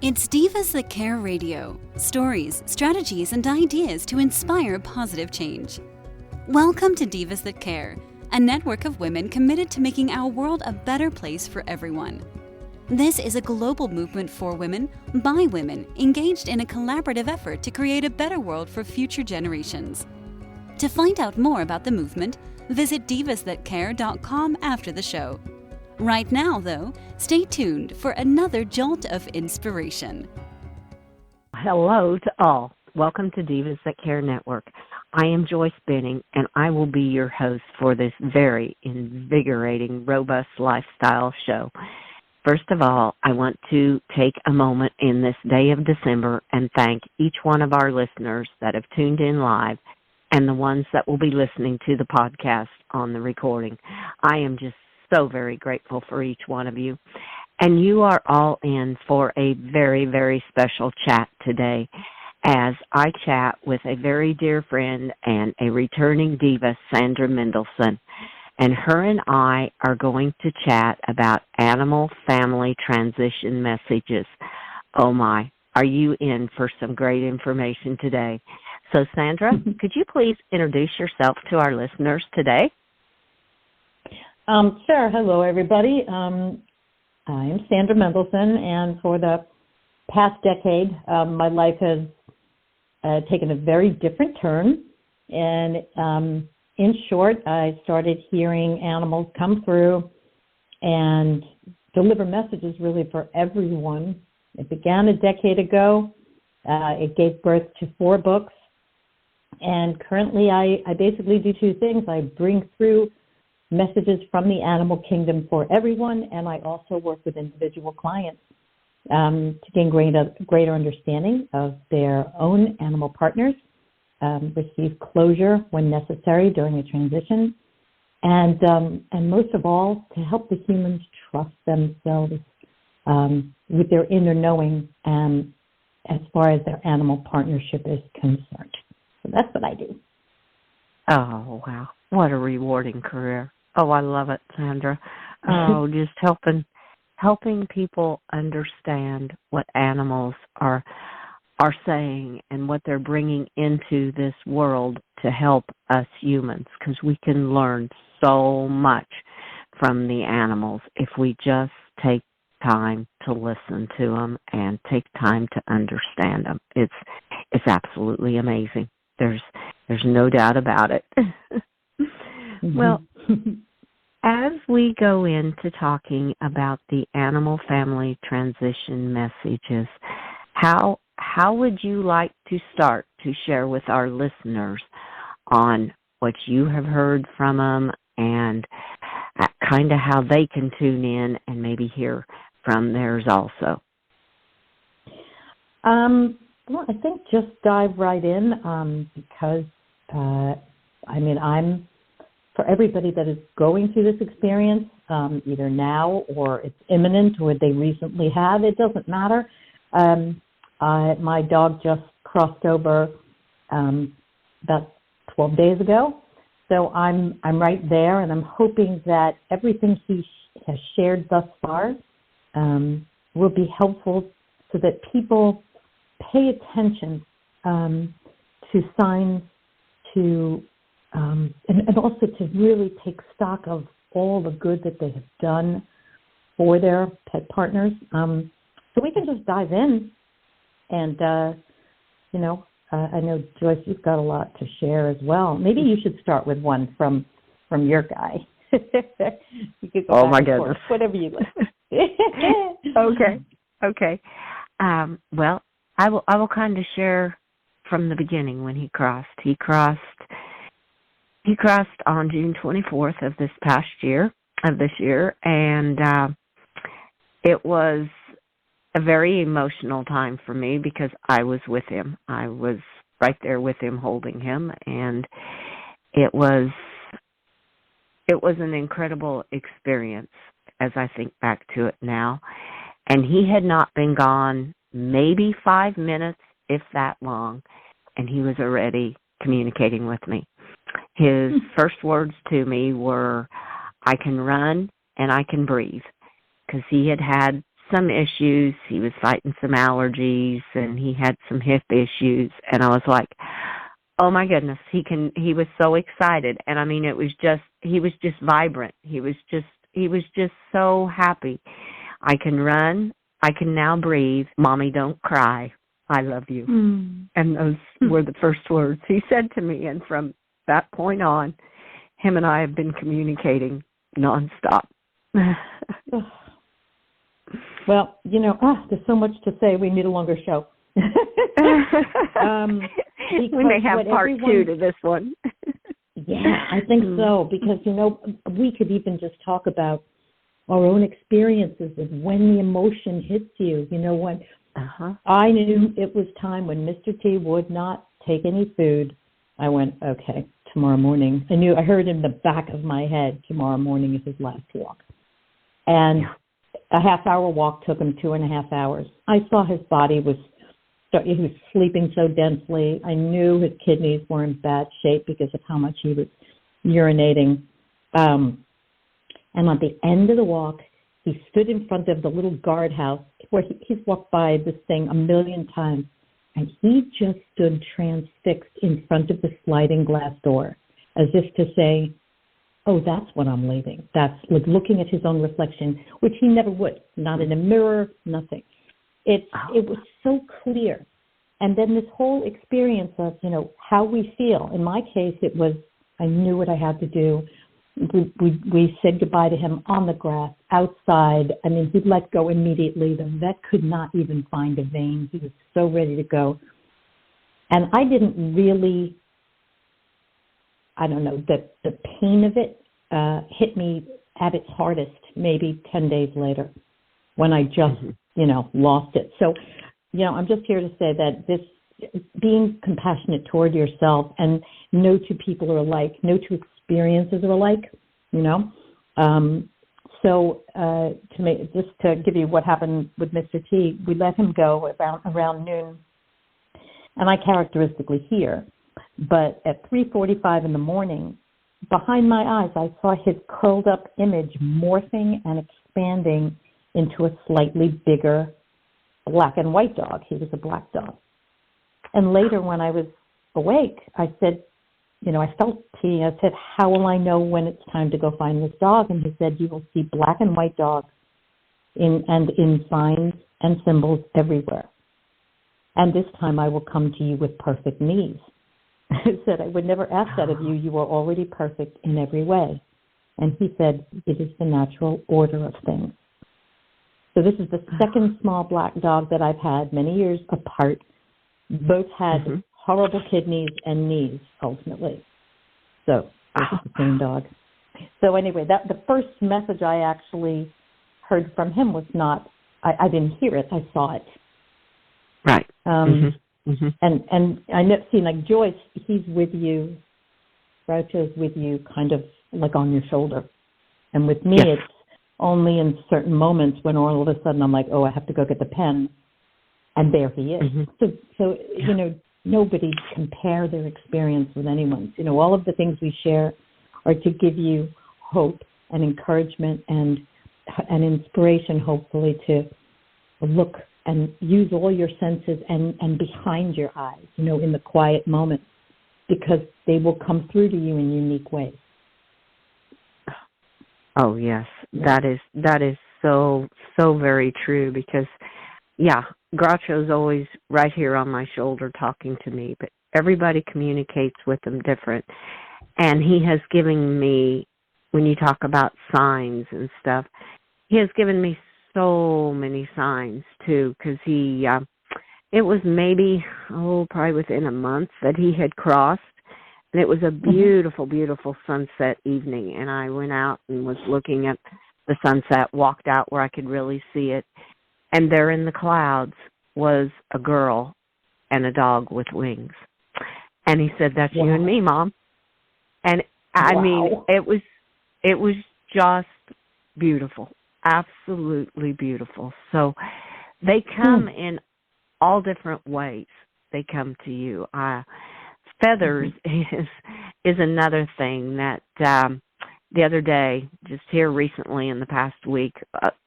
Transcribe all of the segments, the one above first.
It's Divas That Care Radio. Stories, strategies, and ideas to inspire positive change. Welcome to Divas That Care, a network of women committed to making our world a better place for everyone. This is a global movement for women, by women, engaged in a collaborative effort to create a better world for future generations. To find out more about the movement, visit divasthatcare.com after the show. Right now, though, stay tuned for another jolt of inspiration. Hello to all. Welcome to Divas That Care Network. I am Joyce Benning, and I will be your host for this very invigorating, robust lifestyle show. First of all, I want to take a moment in this day of December and thank each one of our listeners that have tuned in live and the ones that will be listening to the podcast on the recording. I am just so very grateful for each one of you. And you are all in for a very, very special chat today as I chat with a very dear friend and a returning diva, Sandra Mendelson. And her and I are going to chat about animal family transition messages. Oh my, are you in for some great information today? So Sandra, could you please introduce yourself to our listeners today? Sure. Hello, everybody. I am Sandra Mendelson, and for the past decade, my life has taken a very different turn. And in short, I started hearing animals come through and deliver messages really for everyone. It began a decade ago. It gave birth to 4 books. And currently, I basically do 2 things. I bring through messages from the animal kingdom for everyone, and I also work with individual clients to gain greater understanding of their own animal partners, receive closure when necessary during a transition, and most of all, to help the humans trust themselves with their inner knowing as far as their animal partnership is concerned. So that's what I do. Oh, wow. What a rewarding career. Oh, I love it, Sandra. Oh, just helping people understand what animals are saying and what they're bringing into this world to help us humans, because we can learn so much from the animals if we just take time to listen to them and take time to understand them. It's absolutely amazing. There's no doubt about it. Well, as we go into talking about the animal family transition messages, how would you like to start to share with our listeners on what you have heard from them and kind of how they can tune in and maybe hear from theirs also? Well, I think just dive right in because, I'm for everybody that is going through this experience, either now or it's imminent or they recently have, it doesn't matter. My dog just crossed over about 12 days ago, so I'm right there, and I'm hoping that everything he has shared thus far will be helpful so that people pay attention to signs and also to really take stock of all the good that they have done for their pet partners. So we can just dive in. And, I know, Joyce, you've got a lot to share as well. Maybe you should start with one from your guy. You could go oh, back my and goodness. forth, whatever you like. Okay. Well, I will kind of share from the beginning when he crossed. He crossed on June 24th of this year, and it was a very emotional time for me because I was with him. I was right there with him, holding him, and it was an incredible experience as I think back to it now. And he had not been gone maybe 5 minutes, if that long, and he was already communicating with me. His first words to me were, "I can run and I can breathe," because he had some issues. He was fighting some allergies, and he had some hip issues. And I was like, oh my goodness, he was so excited. And I mean, he was just vibrant. He was just so happy. I can run. I can now breathe. Mommy, don't cry. I love you. And those were the first words he said to me. And from that point on, him and I have been communicating nonstop. Well, there's so much to say. We need a longer show. We may have part two to this one. Yeah, I think so, because, we could even just talk about our own experiences of when the emotion hits you. When I knew it was time when Mr. T would not take any food, I went, okay, tomorrow morning. I heard in the back of my head, tomorrow morning is his last walk. And a half-hour walk took him 2.5 hours. I saw his body he was sleeping so densely. I knew his kidneys were in bad shape because of how much he was urinating. And at the end of the walk, he stood in front of the little guardhouse where he's walked by this thing 1,000,000 times, and he just stood transfixed in front of the sliding glass door, as if to say, oh, that's what I'm leaving. That's like looking at his own reflection, which he never would, not in a mirror, nothing. It was so clear. And then this whole experience of, how we feel. In my case, it was, I knew what I had to do. We said goodbye to him on the grass, outside. I mean, he let go immediately. The vet could not even find a vein. He was so ready to go. And I didn't really, I don't know, the pain of it hit me at its hardest maybe 10 days later when I just, lost it. So, I'm just here to say that this being compassionate toward yourself, and no two people are alike, no two experiences are alike, So just to give you what happened with Mr. T, we let him go around noon, and I characteristically hear, but at 3:45 in the morning, behind my eyes, I saw his curled up image morphing and expanding into a slightly bigger black and white dog. He was a black dog. And later when I was awake, I said, I felt T. I said, how will I know when it's time to go find this dog? And he said, you will see black and white dogs in signs and symbols everywhere. And this time I will come to you with perfect knees. I said, I would never ask that of you. You are already perfect in every way. And he said, it is the natural order of things. So this is the second small black dog that I've had, many years apart. Both had horrible kidneys and knees, ultimately. So this is the same dog. So anyway, the first message I actually heard from him was not, I didn't hear it, I saw it. Right. And I know, like Joyce, he's with you, Groucho's with you kind of like on your shoulder. And with me, it's only in certain moments when all of a sudden I'm like, oh, I have to go get the pen. And there he is. So nobody compare their experience with anyone's. All of the things we share are to give you hope and encouragement and inspiration, hopefully, to look and use all your senses and behind your eyes, in the quiet moments, because they will come through to you in unique ways. Oh, yes. That is so very true, because, Groucho's always right here on my shoulder talking to me, but everybody communicates with him different. And he has given me, when you talk about signs and stuff, he has given me so many signs, too, because it was maybe, probably within a month that he had crossed. And it was a beautiful, beautiful sunset evening. And I went out and was looking at the sunset, walked out where I could really see it. And there in the clouds was a girl and a dog with wings. And he said, that's you and me, Mom. And I mean, it was just beautiful, absolutely beautiful. So they come in all different ways. They come to you. Feathers is another thing that the other day, just here recently in the past week,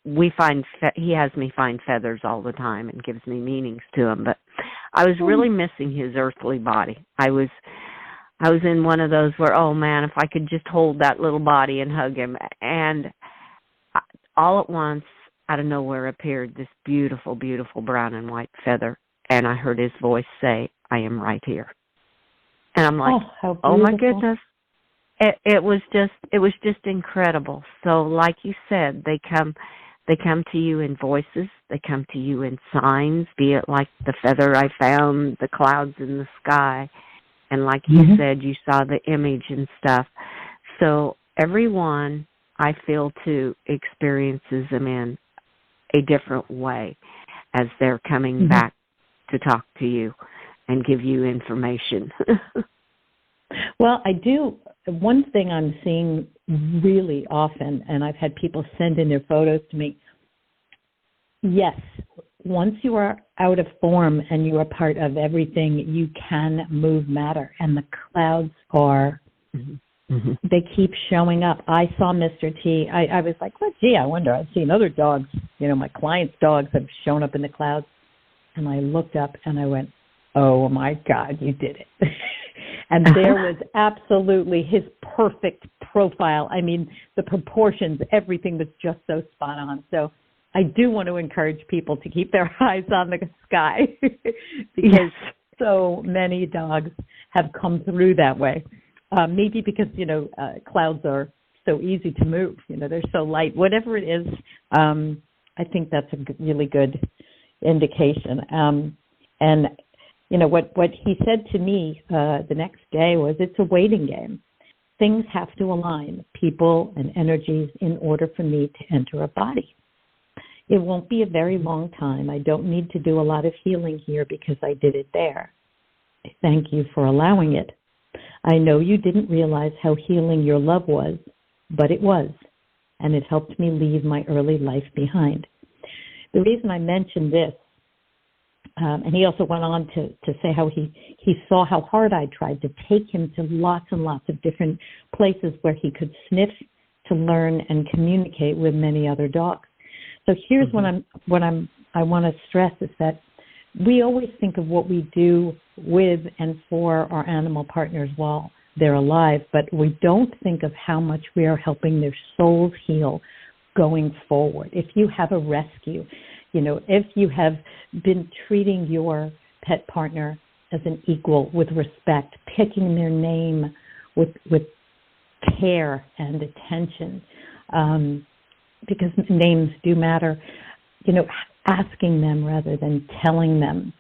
he has me find feathers all the time and gives me meanings to them. But I was really missing his earthly body. I was in one of those where, oh man, if I could just hold that little body and hug him. And all at once, out of nowhere, appeared this beautiful, beautiful brown and white feather, and I heard his voice say, "I am right here." And I'm like, oh my goodness. It was just incredible. So like you said, they come to you in voices, they come to you in signs, be it like the feather I found, the clouds in the sky, and like you said, you saw the image and stuff. So everyone, I feel too, experiences them in a different way as they're coming back to talk to you and give you information. Well, I do. One thing I'm seeing really often, and I've had people send in their photos to me, yes, once you are out of form and you are part of everything, you can move matter. And the clouds are, they keep showing up. I saw Mr. T. I was like, well, gee, I wonder. I've seen other dogs. You know, my clients' dogs have shown up in the clouds. And I looked up and I went, oh, my God, you did it. And there was absolutely his perfect profile. I mean, the proportions, everything was just so spot on. So I do want to encourage people to keep their eyes on the sky because so many dogs have come through that way. Maybe because, clouds are so easy to move. They're so light. Whatever it is, I think that's a really good indication. And what he said to me the next day was, it's a waiting game. Things have to align, people and energies, in order for me to enter a body. It won't be a very long time. I don't need to do a lot of healing here because I did it there. I thank you for allowing it. I know you didn't realize how healing your love was, but it was, and it helped me leave my early life behind. The reason I mentioned this, and he also went on to say how he saw how hard I tried to take him to lots and lots of different places where he could sniff, to learn and communicate with many other dogs. So here's what I want to stress is that we always think of what we do with and for our animal partners while they're alive, but we don't think of how much we are helping their souls heal going forward. If you have a rescue, if you have been treating your pet partner as an equal with respect, picking their name with care and attention, because names do matter, asking them rather than telling them,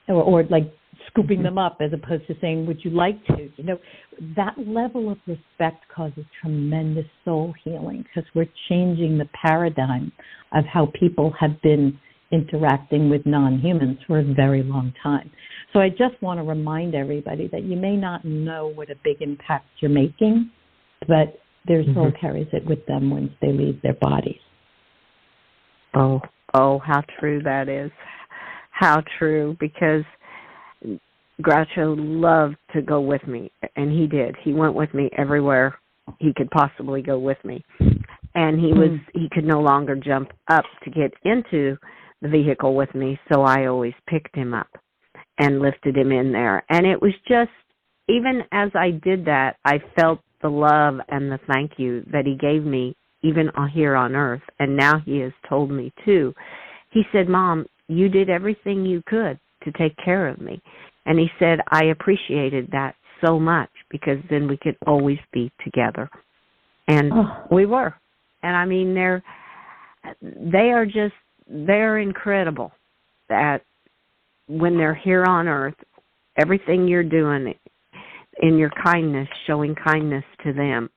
or like scooping them up as opposed to saying, would you like to? That level of respect causes tremendous soul healing because we're changing the paradigm of how people have been interacting with non-humans for a very long time. So I just want to remind everybody that you may not know what a big impact you're making, but their soul carries it with them once they leave their bodies. Oh, how true that is. How true, because Groucho loved to go with me, and he did. He went with me everywhere he could possibly go with me. And he could no longer jump up to get into the vehicle with me, so I always picked him up and lifted him in there. And it was just, even as I did that, I felt the love and the thank you that he gave me, even here on Earth. And now he has told me, too. He said, Mom, you did everything you could to take care of me. And he said, I appreciated that so much because then we could always be together. And we were. And I mean, they're incredible that when they're here on Earth, everything you're doing in your kindness, showing kindness to them,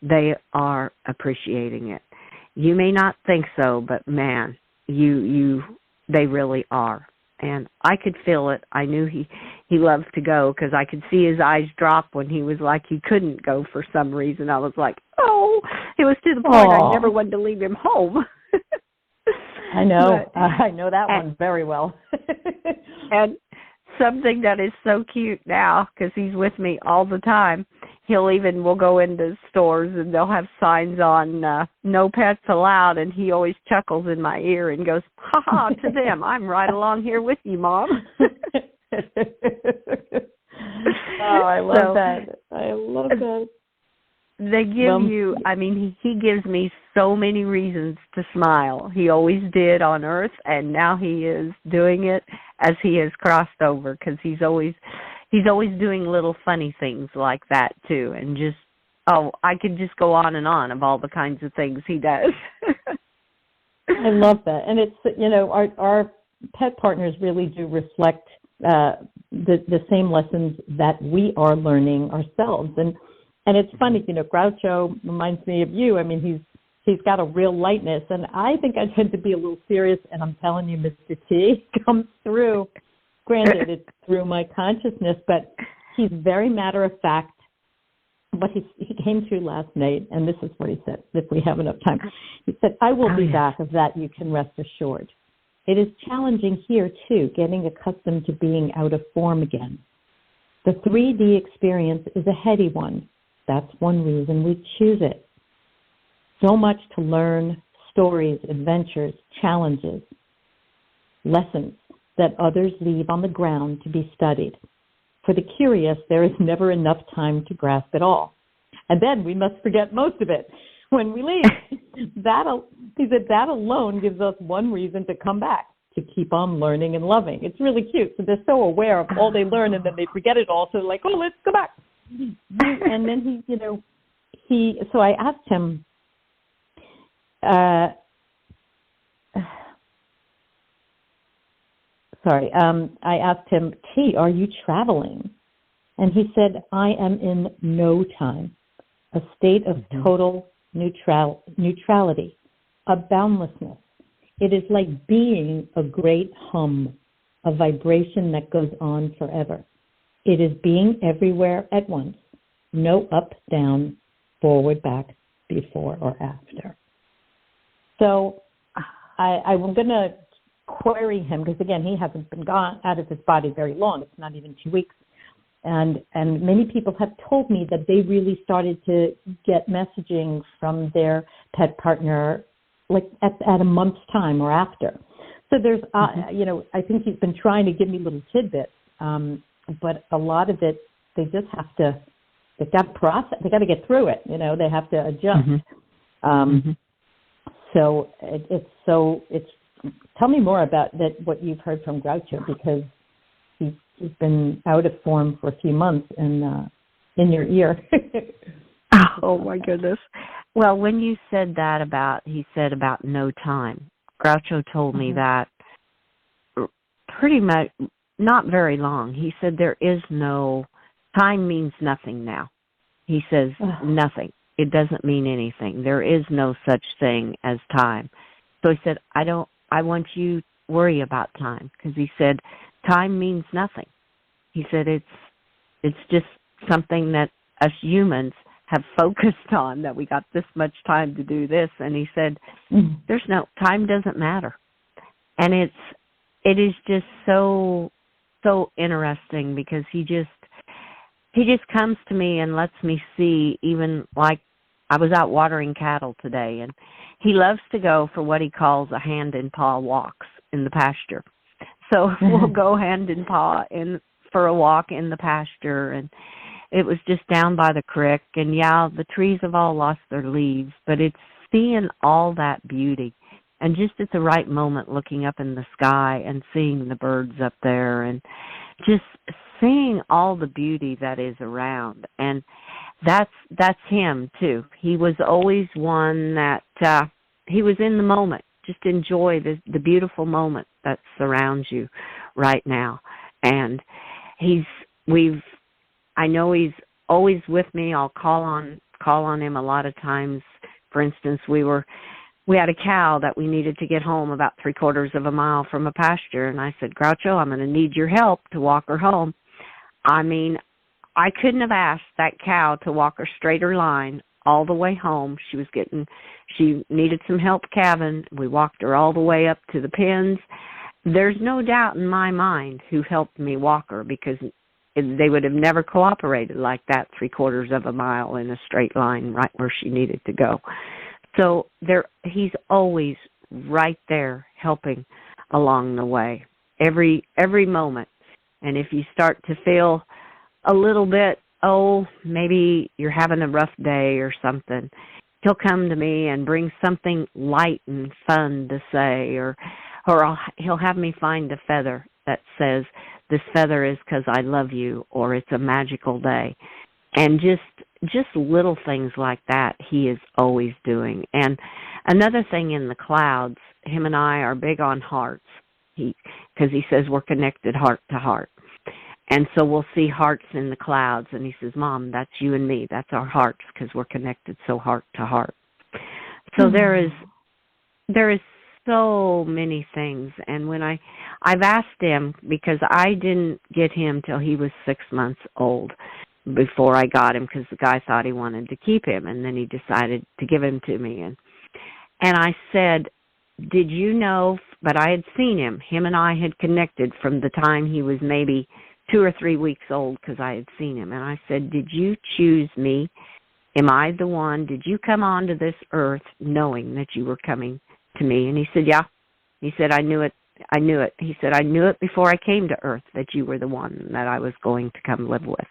they are appreciating it. You may not think so, but man, they really are. And I could feel it. I knew he loved to go because I could see his eyes drop when he was like he couldn't go for some reason. I was like, oh, it was to the point I never wanted to leave him home. I know. I know that one very well. And something that is so cute now, because he's with me all the time, we'll go into stores and they'll have signs on no pets allowed, and he always chuckles in my ear and goes, ha ha, to them, I'm right along here with you, Mom. I love that. I love that. They give he gives me so many reasons to smile. He always did on Earth, and now he is doing it as he has crossed over, because he's always doing little funny things like that too, and just I could just go on and on of all the kinds of things he does. I love that, and it's our pet partners really do reflect the same lessons that we are learning ourselves, and it's funny, Groucho reminds me of you. I mean, he's got a real lightness, and I think I tend to be a little serious, and I'm telling you, Mr. T comes through. Granted, it's through my consciousness, but he's very matter of fact. But he came through last night, and this is what he said, if we have enough time. He said, I will be back, of that you can rest assured. It is challenging here, too, getting accustomed to being out of form again. The 3D experience is a heady one. That's one reason we choose it. So much to learn, stories, adventures, challenges, lessons that others leave on the ground to be studied. For the curious, there is never enough time to grasp it all. And then we must forget most of it when we leave. He said that alone gives us one reason to come back, to keep on learning and loving. It's really cute. So they're so aware of all they learn, and then they forget it all. So they're like, oh, let's go back. And then so I asked him, I asked him, T, are you traveling? And he said, I am in no time, a state of total neutrality, a boundlessness. It is like being a great hum, a vibration that goes on forever. It is being everywhere at once, no up, down, forward, back, before, or after. So I'm going to query him, because, again, he hasn't been gone out of his body very long. It's not even 2 weeks. And many people have told me that they really started to get messaging from their pet partner like at a month's time or after. So there's, I think he's been trying to give me little tidbits, but a lot of it, they just have to, they've got to process, they got to get through it, they have to adjust. So it's, tell me more about that, what you've heard from Groucho, because he's been out of form for a few months and in your ear. Oh, my goodness. Well, when you said that he said about no time, Groucho told me that pretty much, not very long. He said there is no, time means nothing now. He says nothing. It doesn't mean anything. There is no such thing as time. So he said, I want you to worry about time, because he said time means nothing. He said it's just something that us humans have focused on, that we got this much time to do this. And he said, there's no, time doesn't matter. And it is just so interesting, because he just comes to me and lets me see, even like I was out watering cattle today, and he loves to go for what he calls a hand in paw walks in the pasture. So we'll go hand in paw for a walk in the pasture, and it was just down by the creek, and the trees have all lost their leaves, but it's seeing all that beauty, and just at the right moment looking up in the sky and seeing the birds up there, and just seeing all the beauty that is around. And that's him too. He was always one that he was in the moment. Just enjoy the beautiful moment that surrounds you right now. And I know he's always with me. I'll call on him a lot of times. For instance, we had a cow that we needed to get home about 3/4 of a mile from a pasture, and I said, Groucho, I'm going to need your help to walk her home. I mean, I couldn't have asked that cow to walk a straighter line all the way home. She needed some help calving. We walked her all the way up to the pens. There's no doubt in my mind who helped me walk her, because they would have never cooperated like that 3/4 of a mile in a straight line right where she needed to go. So he's always right there helping along the way, every moment. And if you start to feel a little bit, maybe you're having a rough day or something, he'll come to me and bring something light and fun to say, or he'll have me find a feather that says, this feather is because I love you, or it's a magical day. And just little things like that he is always doing. And another thing in the clouds, him and I are big on hearts, because he says we're connected heart to heart. And so we'll see hearts in the clouds, and he says, Mom, that's you and me. That's our hearts, because we're connected so heart to heart. So there is so many things. And when I've asked him, because I didn't get him till he was 6 months old before I got him, because the guy thought he wanted to keep him, and then he decided to give him to me. And I said, did you know, but I had seen him and I had connected from the time he was maybe 2 or 3 weeks old, because I had seen him. And I said, did you choose me? Am I the one? Did you come onto this earth knowing that you were coming to me? And he said, yeah. He said, I knew it. He said, I knew it before I came to earth that you were the one that I was going to come live with.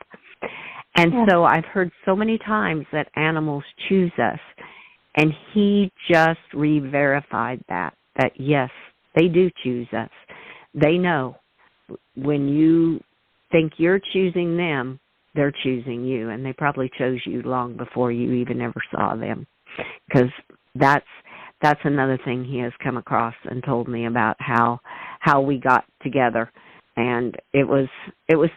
And so I've heard so many times that animals choose us, and he just re-verified that yes, they do choose us. They know when you think you're choosing them, they're choosing you, and they probably chose you long before you even ever saw them, because that's another thing he has come across and told me about how we got together. And it was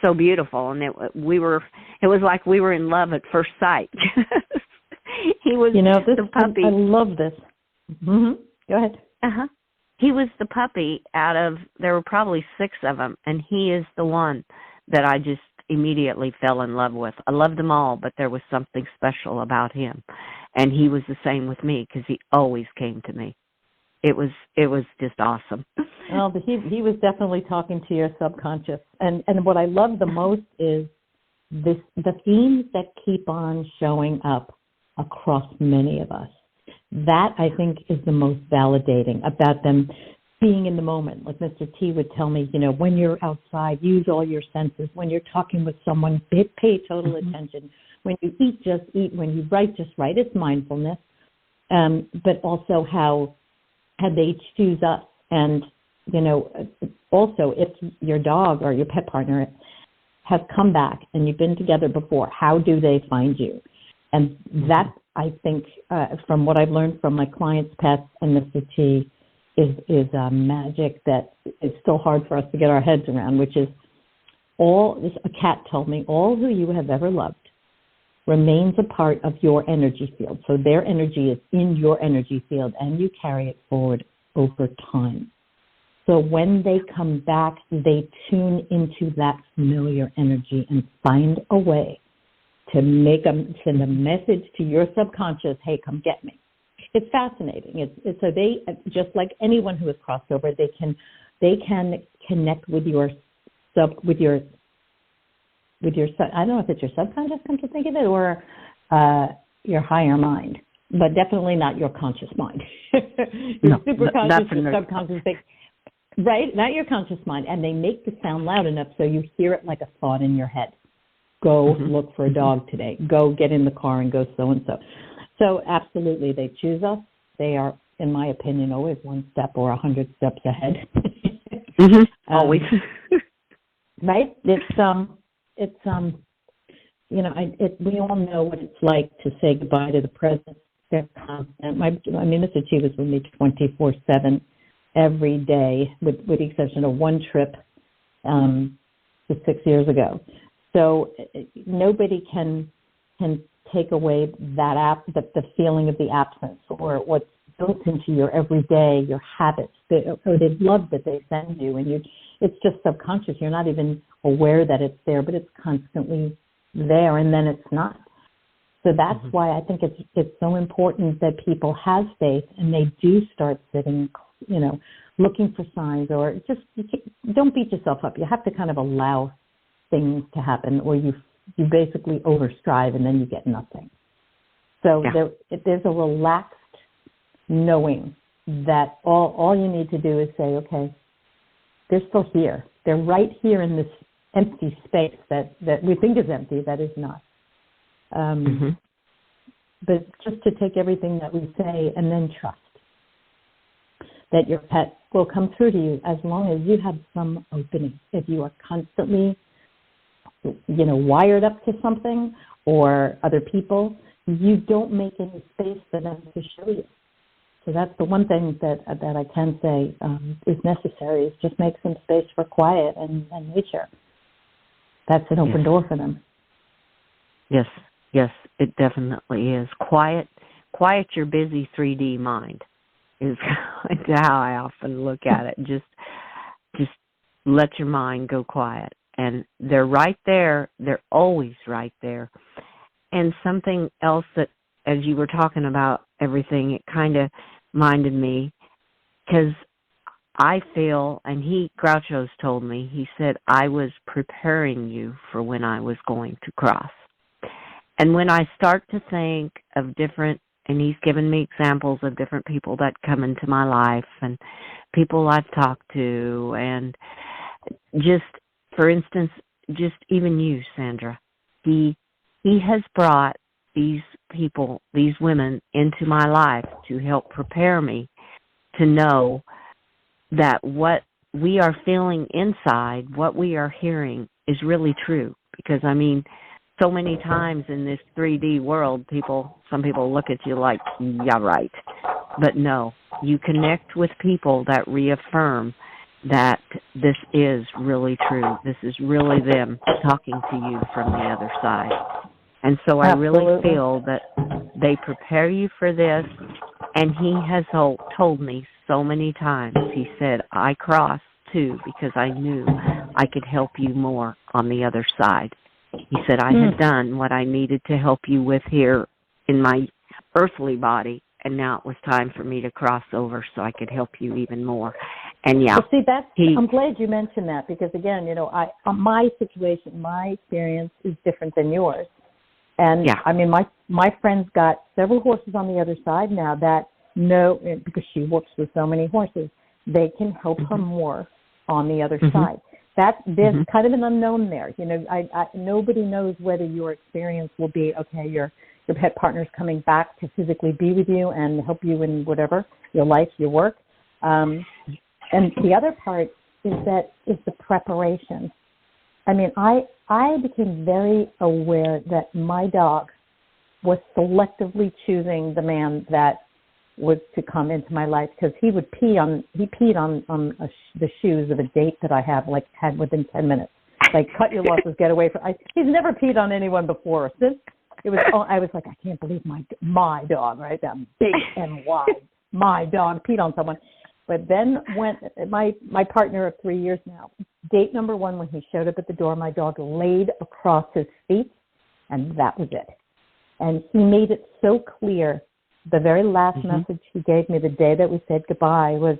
so beautiful, and it was like we were in love at first sight. He was the puppy. I love this. Mm-hmm. Go ahead. He was the puppy there were probably 6 of them, and he is the one that I just immediately fell in love with. I loved them all, but there was something special about him, and he was the same with me, because he always came to me. It was just awesome. Well, he was definitely talking to your subconscious, and what I love the most is the themes that keep on showing up across many of us. That, I think, is the most validating about them being in the moment. Like Mr. T would tell me, when you're outside, use all your senses. When you're talking with someone, pay total attention. When you eat, just eat. When you write, just write. It's mindfulness. But also how they choose us. And, also if your dog or your pet partner has come back and you've been together before, how do they find you? And that, I think, from what I've learned from my clients' pets and Mr. T, is magic that is still hard for us to get our heads around, which is a cat told me, all who you have ever loved remains a part of your energy field. So their energy is in your energy field, and you carry it forward over time. So when they come back, they tune into that familiar energy and find a way to send a message to your subconscious, hey, come get me. It's fascinating. It's so they, just like anyone who has crossed over, they can connect with your I don't know if it's your subconscious, come to think of it, or your higher mind, but definitely not your conscious mind. Your superconscious, your subconscious, right? Not your conscious mind. And they make the sound loud enough so you hear it like a thought in your head. Go look for a dog today. Go get in the car and go so-and-so. So absolutely, they choose us. They are, in my opinion, always one step or 100 steps ahead. Always. Right? We all know what it's like to say goodbye to the present. They're constant. Mr. T was with me 24/7 every day, with the exception of one trip 6 years ago. So nobody can take away the feeling of the absence, or what's built into your everyday, your habits, or the love that they send you, and it's just subconscious. You're not even aware that it's there, but it's constantly there, and then it's not. So that's why I think it's so important that people have faith and they do start sitting, looking for signs, or just don't beat yourself up. You have to kind of allow things to happen, or you basically overstrive and then you get nothing. So there's a relaxed knowing that all you need to do is say, okay, they're still here. They're right here in this empty space that we think is empty, that is not. But just to take everything that we say and then trust that your pet will come through to you as long as you have some opening. If you are constantly, wired up to something or other people, you don't make any space for them to show you. So that's the one thing that I can say is necessary, is just make some space for quiet and nature. That's an open door for them. Yes, it definitely is. Quiet your busy 3D mind is how I often look at it. Just let your mind go quiet. And they're right there. They're always right there. And something else that, as you were talking about everything, it kind of minded me, because I feel, and Groucho's told me, he said, I was preparing you for when I was going to cross. And when I start to think of different, and he's given me examples of different people that come into my life and people I've talked to, and just, for instance, just even you, Sandra, he has brought these people, these women into my life to help prepare me to know that what we are feeling inside, what we are hearing, is really true. Because, so many times in this 3D world, some people look at you like, yeah, right. But no, you connect with people that reaffirm that this is really true. This is really them talking to you from the other side. And so I really feel that they prepare you for this. And he has told me so many times, he said, I crossed too because I knew I could help you more on the other side. He said, I had done what I needed to help you with here in my earthly body, and now it was time for me to cross over so I could help you even more. And I'm glad you mentioned that, because again, my situation, my experience is different than yours. And my friend's got several horses on the other side now that know, because she works with so many horses, they can help her more on the other side. There's kind of an unknown there. Nobody knows whether your experience will be, okay, your pet partner's coming back to physically be with you and help you in whatever, your life, your work. And the other part is the preparation. I became very aware that my dog was selectively choosing the man that was to come into my life, because he peed on the shoes of a date that I had within 10 minutes. Like, cut your losses, get away from. He's never peed on anyone before. Since it was, I was like, I can't believe my dog, right? That big M-Y, my dog peed on someone. But then when my partner of 3 years now, date number 1, when he showed up at the door, my dog laid across his feet, and that was it. And he made it so clear. The very last message he gave me the day that we said goodbye was,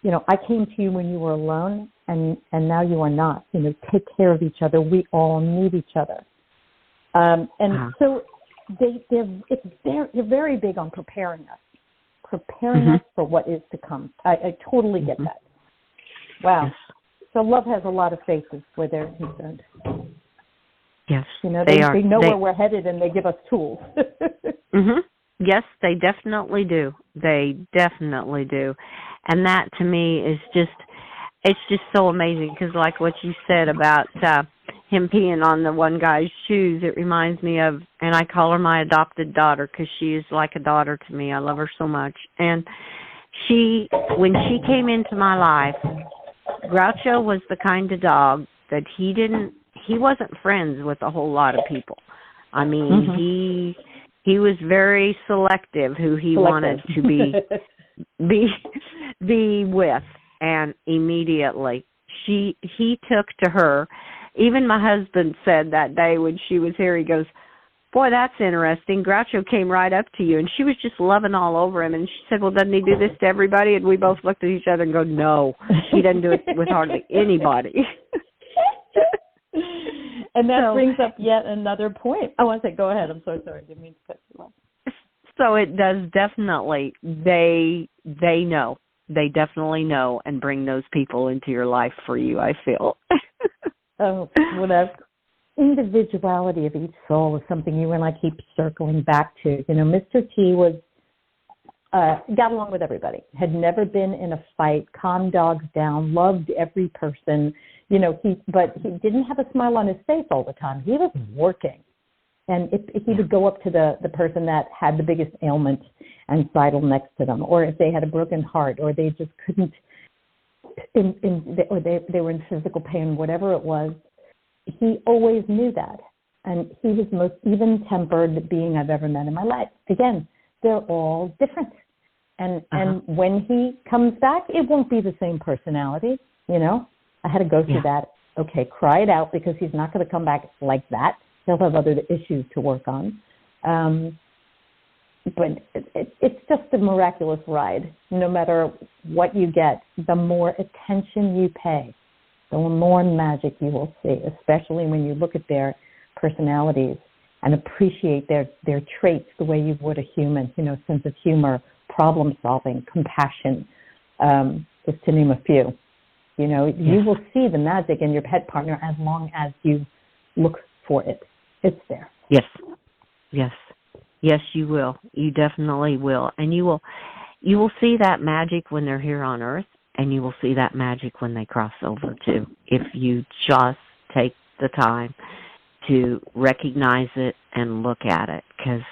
I came to you when you were alone, and now you are not. Take care of each other. We all need each other. So they're very big on preparing us for what is to come. I totally get that. Wow. Yes. So love has a lot of faces where they're concerned. Yes, they know where we're headed, and they give us tools. Yes, they definitely do. They definitely do. And that, to me, is it's just so amazing, because like what you said about him peeing on the one guy's shoes, it reminds me of, and I call her my adopted daughter because she is like a daughter to me. I love her so much. And when she came into my life, Groucho was the kind of dog that he wasn't friends with a whole lot of people. He was very selective who he wanted to be with, and immediately he took to her. Even my husband said that day when she was here, he goes, boy, that's interesting. Groucho came right up to you, and she was just loving all over him. And she said, well, doesn't he do this to everybody? And we both looked at each other and go, no, he doesn't do it with hardly anybody. And that brings up yet another point. I want to say, go ahead. I'm so sorry. I didn't mean to cut you off. So it does definitely, they know. They definitely know and bring those people into your life for you, I feel. Oh, well, that individuality of each soul is something you and I keep circling back to. You know, Mr. T was, got along with everybody, had never been in a fight, calmed dogs down, loved every person, you know, but he didn't have a smile on his face all the time. He was working. And if he would go up to the person that had the biggest ailment and sidle next to them, or if they had a broken heart, or they just couldn't, or they were in physical pain, whatever it was, he always knew that. And he was the most even-tempered being I've ever met in my life. Again, they're all different. And when he comes back, it won't be the same personality, you know. I had to go through that. Okay, cry it out, because he's not going to come back like that. He'll have other issues to work on. But it's just a miraculous ride. No matter what you get, the more attention you pay, the more magic you will see, especially when you look at their personalities and appreciate their traits the way you would a human, you know, sense of humor, problem solving, compassion, just to name a few. You know, you will see the magic in your pet partner as long as you look for it. It's there. Yes. Yes, you will. You definitely will. And you will see that magic when they're here on Earth, and you will see that magic when they cross over too, if you just take the time to recognize it and look at it. Because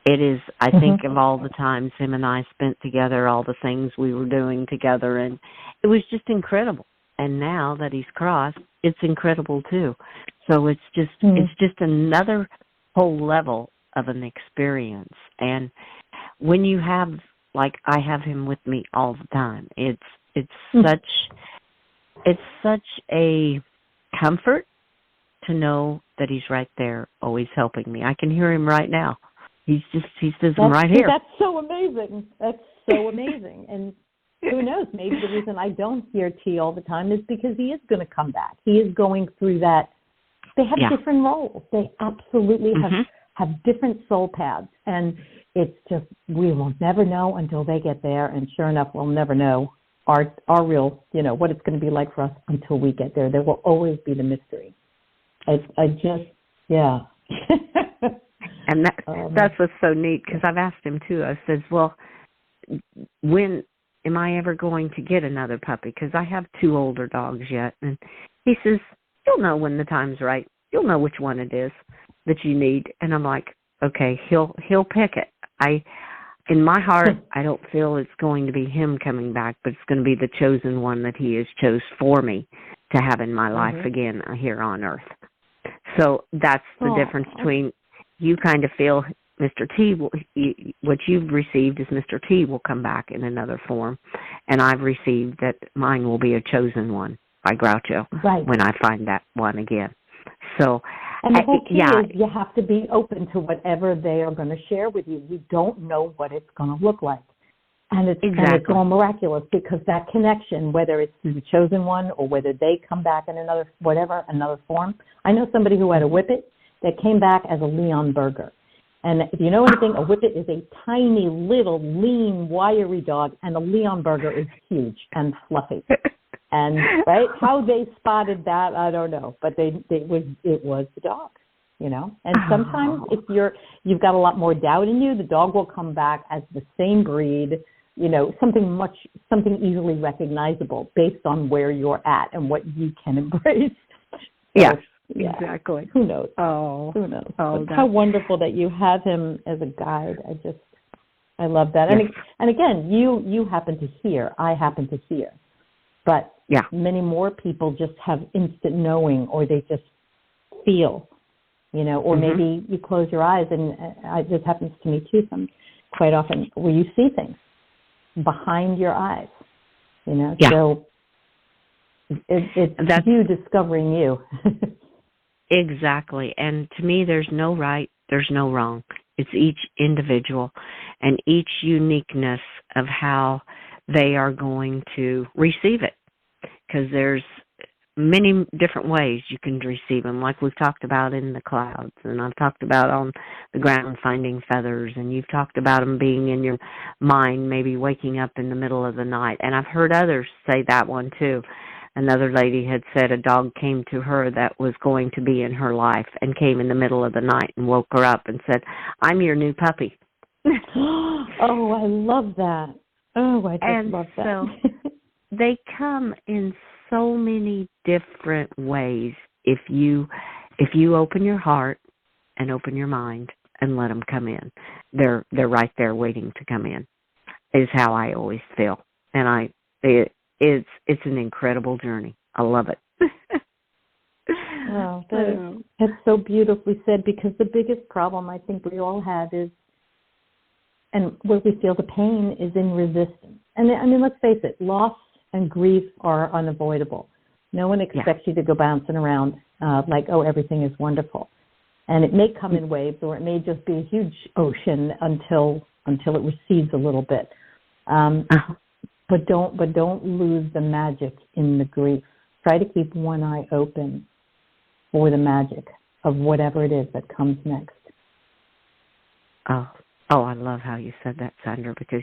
it is, I think of all the times him and I spent together, all the things we were doing together, and it was just incredible. And now that he's crossed, it's incredible too. So it's just another whole level of an experience. And when you have, like I have him with me all the time, it's such a comfort to know that he's right there, always helping me. I can hear him right now. He says, I'm right here. That's so amazing. That's so amazing. And who knows, maybe the reason I don't hear T all the time is because he is going to come back. He is going through that. They have different roles. They absolutely have different soul paths. And it's just, we will never know until they get there. And sure enough, we'll never know our real, you know, what it's going to be like for us until we get there. There will always be the mystery. And that's what's so neat, because I've asked him too. I said, well, when am I ever going to get another puppy? Because I have 2 older dogs yet. And he says, you'll know when the time's right. You'll know which one it is that you need. And I'm like, okay, he'll pick it. In my heart, I don't feel it's going to be him coming back, but it's going to be the chosen one that he has chose for me to have in my life again here on Earth. So that's the difference between, you kind of feel Mr. T, what you've received is Mr. T will come back in another form, and I've received that mine will be a chosen one by Groucho when I find that one again. So, and the whole key is you have to be open to whatever they are going to share with you. You don't know what it's going to look like. And it's all miraculous, because that connection, whether it's through the chosen one or whether they come back in another form. I know somebody who had a Whippet that came back as a Leon Burger. And if you know anything, a Whippet is a tiny, little, lean, wiry dog, and a Leon Burger is huge and fluffy. And how they spotted that, I don't know, but it was the dog, you know. And sometimes if you've got a lot more doubt in you, the dog will come back as the same breed, you know, something easily recognizable based on where you're at and what you can embrace. Yes. Yeah. Exactly. Who knows? Who knows? How wonderful that you have him as a guide. I love that. Yes. And again, you happen to hear. I happen to hear. But many more people just have instant knowing, or they just feel, you know, or maybe you close your eyes, and this happens to me too quite often, where you see things behind your eyes, you know. Yeah. So it's you discovering you. Exactly. And to me, there's no right, there's no wrong. It's each individual and each uniqueness of how they are going to receive it. Because there's many different ways you can receive them, like we've talked about in the clouds, and I've talked about on the ground finding feathers, and you've talked about them being in your mind, maybe waking up in the middle of the night. And I've heard others say that one too. Another lady had said a dog came to her that was going to be in her life and came in the middle of the night and woke her up and said, "I'm your new puppy." Oh, I love that. Oh, I just love that. So they come in so many different ways if you open your heart and open your mind and let them come in. They're right there waiting to come in, is how I always feel. And it's an incredible journey. I love it. Oh, that's so beautifully said, because the biggest problem I think we all have is, and where we feel the pain is in resistance. And I mean, let's face it, loss and grief are unavoidable. No one expects you to go bouncing around like, oh, everything is wonderful. And it may come in waves, or it may just be a huge ocean until it recedes a little bit. But don't lose the magic in the grief. Try to keep one eye open for the magic of whatever it is that comes next. Oh, I love how you said that, Sandra, because,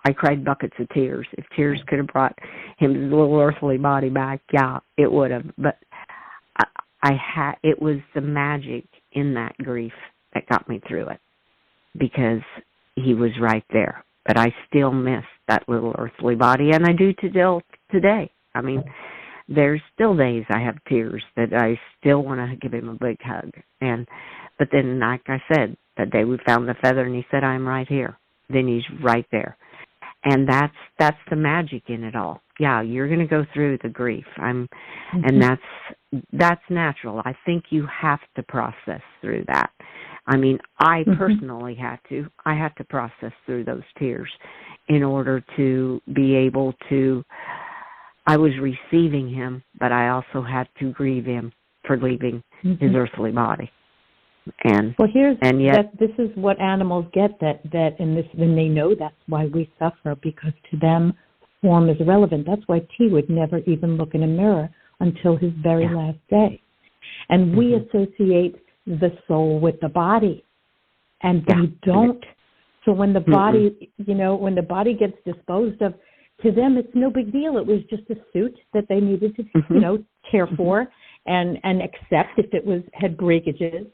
I cried buckets of tears. If tears could have brought his little earthly body back, it would have. But it was the magic in that grief that got me through it, because he was right there. But I still miss that little earthly body, and I do today. I mean, there's still days I have tears that I still want to give him a big hug. But then, like I said, that day we found the feather, and he said, "I'm right here." Then he's right there. And that's the magic in it all. Yeah, you're going to go through the grief. And that's natural. I think you have to process through that. I mean, I personally had to. I had to process through those tears in order to be able to. I was receiving him, but I also had to grieve him for leaving his earthly body. And this is what animals get, and they know that's why we suffer, because to them form is irrelevant. That's why T would never even look in a mirror until his very last day. And we associate the soul with the body, and they don't. So when the body, when the body gets disposed of, to them it's no big deal. It was just a suit that they needed to, care for and accept if it had breakages.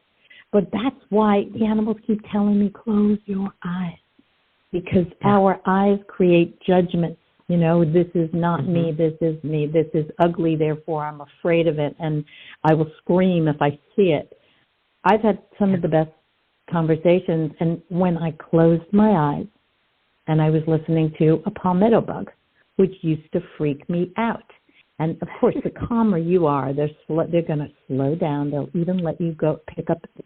But that's why the animals keep telling me, close your eyes, because our eyes create judgments. This is not me, this is me, this is ugly, therefore I'm afraid of it, and I will scream if I see it. I've had some of the best conversations, and when I closed my eyes and I was listening to a palmetto bug, which used to freak me out. And, of course, the calmer you are, they're going to slow down. They'll even let you go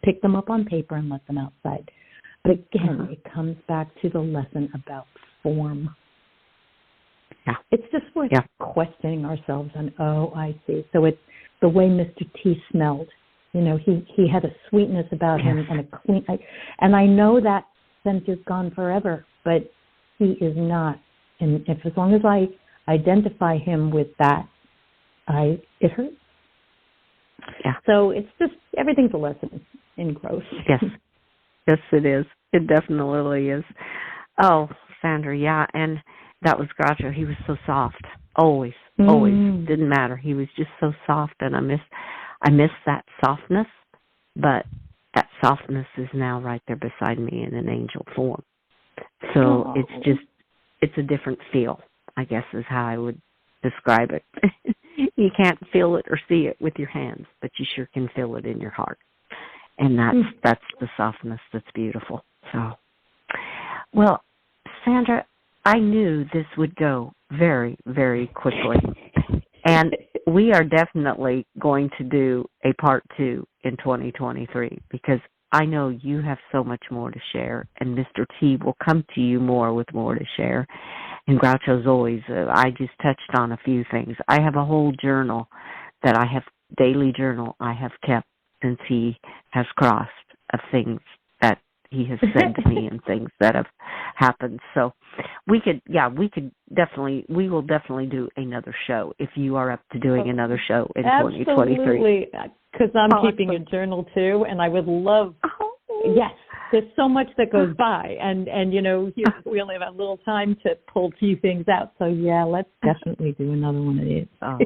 pick them up on paper and let them outside. But, again, it comes back to the lesson about form. Yeah. It's just worth questioning ourselves on, I see. So it's the way Mr. T smelled. He had a sweetness about him and a clean. And I know that scent is gone forever, but he is not. And as long as I identify him with that, it hurts. Yeah. So it's just, everything's a lesson in growth. Yes. Yes, it is. It definitely is. Oh, Sandra, and that was Groucho. He was so soft. Always. Didn't matter. He was just so soft, and I miss that softness, but that softness is now right there beside me in an angel form. So it's a different feel, I guess is how I would describe it. You can't feel it or see it with your hands, but you sure can feel it in your heart. And that's the softness that's beautiful. So, well, Sandra, I knew this would go very, very quickly. And we are definitely going to do a part 2 in 2023, because I know you have so much more to share, and Mr. T will come to you with more to share. And Groucho's always, I just touched on a few things. I have a whole journal daily journal I have kept since he has crossed, of things that he has said to me and things that have happened. So we will definitely do another show if you are up to doing another show in 2023. Absolutely, because I'm keeping a journal too, and I would love. Yes, there's so much that goes by, and we only have a little time to pull a few things out. So yeah, let's definitely do another one of these. Oh,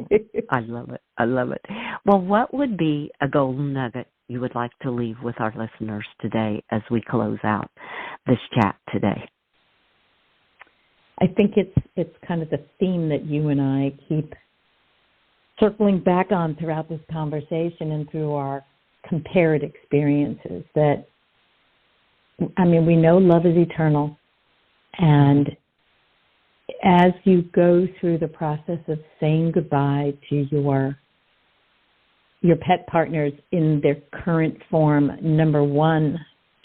I love it. I love it. Well, what would be a golden nugget you would like to leave with our listeners today as we close out this chat today? I think it's kind of the theme that you and I keep circling back on throughout this conversation and through our compared experiences. That, we know love is eternal, and as you go through the process of saying goodbye to your pet partners in their current form, number one,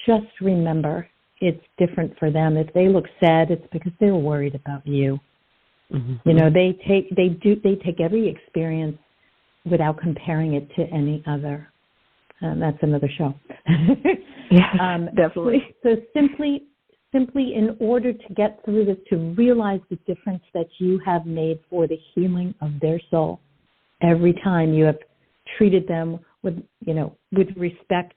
just remember it's different for them. If they look sad, it's because they're worried about you. Mm-hmm. They take every experience without comparing it to any other. That's another show. Yeah, definitely. So simply in order to get through this, to realize the difference that you have made for the healing of their soul, every time you have treated them with respect,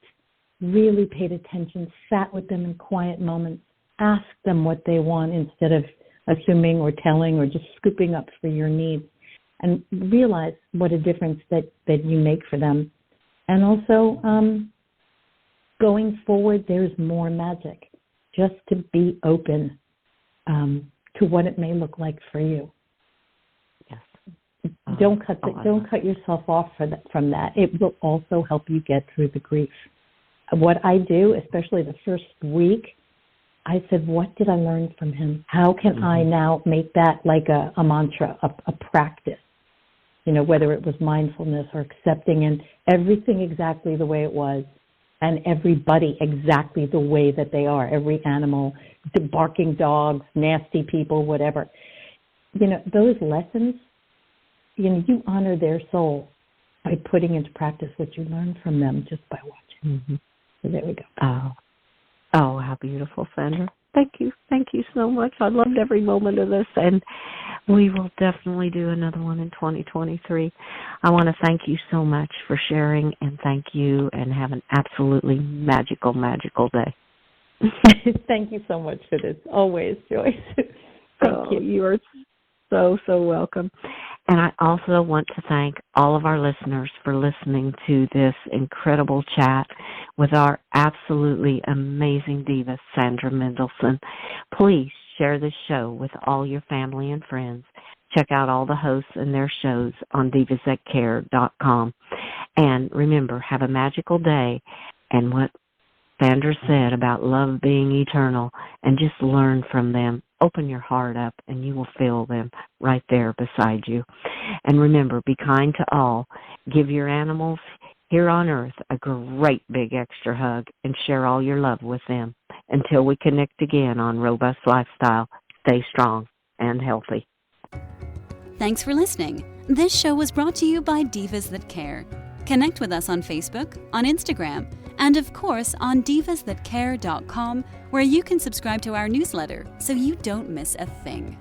really paid attention, sat with them in quiet moments, asked them what they want instead of assuming or telling or just scooping up for your needs, and realize what a difference that you make for them. And also, going forward, there's more magic. Just to be open to what it may look like for you. Yes. Don't cut yourself off from that. It will also help you get through the grief. What I do, especially the first week, I said, what did I learn from him? How can I now make that like a mantra, a practice? Whether it was mindfulness or accepting and everything exactly the way it was, and everybody exactly the way that they are, every animal, the barking dogs, nasty people, whatever. Those lessons, you honor their soul by putting into practice what you learn from them just by watching. Mm-hmm. So there we go. Oh, how beautiful, Sandra. Thank you. Thank you so much. I loved every moment of this, and we will definitely do another one in 2023. I want to thank you so much for sharing, and thank you, and have an absolutely magical, magical day. Thank you so much for this. Always, Joyce. Thank you. You are so, so welcome. And I also want to thank all of our listeners for listening to this incredible chat with our absolutely amazing diva, Sandra Mendelson. Please share this show with all your family and friends. Check out all the hosts and their shows on divasthatcare.com. And remember, have a magical day. And what Sandra said about love being eternal, and just learn from them. Open your heart up, and you will feel them right there beside you. And remember, be kind to all. Give your animals here on earth a great big extra hug, and share all your love with them. Until we connect again on Robust Lifestyle, stay strong and healthy. Thanks for listening. This show was brought to you by Divas That Care. Connect with us on Facebook, on Instagram, and of course on divasthatcare.com, where you can subscribe to our newsletter so you don't miss a thing.